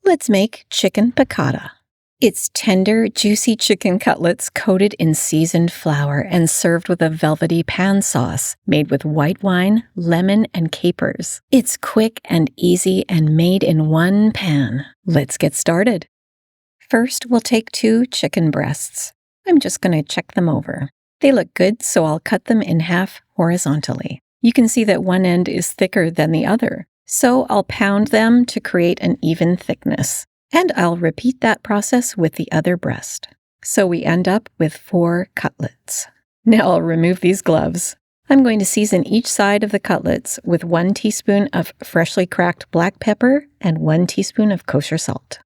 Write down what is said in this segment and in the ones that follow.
Let's make chicken piccata. It's tender, juicy chicken cutlets coated in seasoned flour and served with a velvety pan sauce made with white wine, lemon, and capers. It's quick and easy and made in one pan. Let's get started. First, we'll take 2 chicken breasts. I'm just going to check them over. They look good, so I'll cut them in half horizontally. You can see that one end is thicker than the other, so I'll pound them to create an even thickness. And I'll repeat that process with the other breast. So we end up with 4 cutlets. Now I'll remove these gloves. I'm going to season each side of the cutlets with 1 teaspoon of freshly cracked black pepper and 1 teaspoon of kosher salt.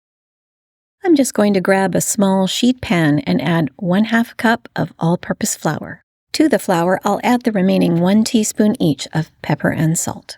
I'm just going to grab a small sheet pan and add 1/2 cup of all-purpose flour. To the flour, I'll add the remaining 1 teaspoon each of pepper and salt.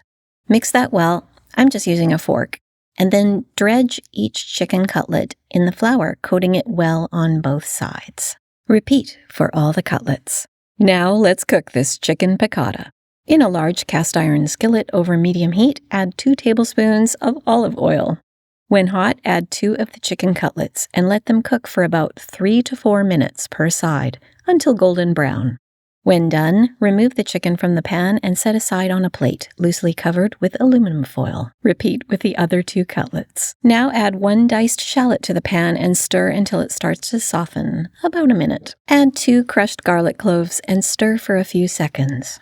Mix that well. I'm just using a fork. And then dredge each chicken cutlet in the flour, coating it well on both sides. Repeat for all the cutlets. Now let's cook this chicken piccata. In a large cast iron skillet over medium heat, add 2 tablespoons of olive oil. When hot, add 2 of the chicken cutlets and let them cook for about 3 to 4 minutes per side until golden brown. When done, remove the chicken from the pan and set aside on a plate, loosely covered with aluminum foil. Repeat with the other 2 cutlets. Now add 1 diced shallot to the pan and stir until it starts to soften, about a minute. Add 2 crushed garlic cloves and stir for a few seconds.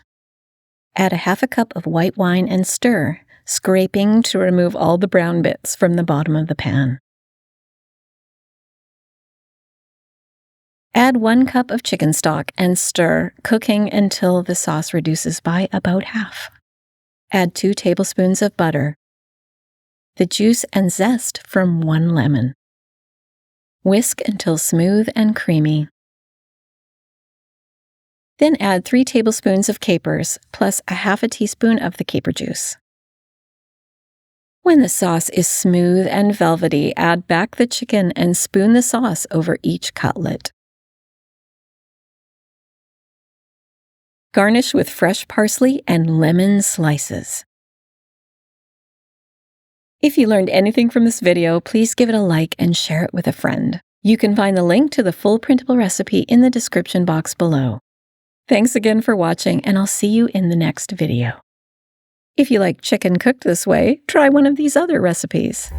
Add 1/2 cup of white wine and stir, scraping to remove all the brown bits from the bottom of the pan. Add 1 cup of chicken stock and stir, cooking until the sauce reduces by about half. Add 2 tablespoons of butter, the juice and zest from 1 lemon. Whisk until smooth and creamy. Then add 3 tablespoons of capers, plus 1/2 teaspoon of the caper juice. When the sauce is smooth and velvety, add back the chicken and spoon the sauce over each cutlet. Garnish with fresh parsley and lemon slices. If you learned anything from this video, please give it a like and share it with a friend. You can find the link to the full printable recipe in the description box below. Thanks again for watching, and I'll see you in the next video. If you like chicken cooked this way, try one of these other recipes.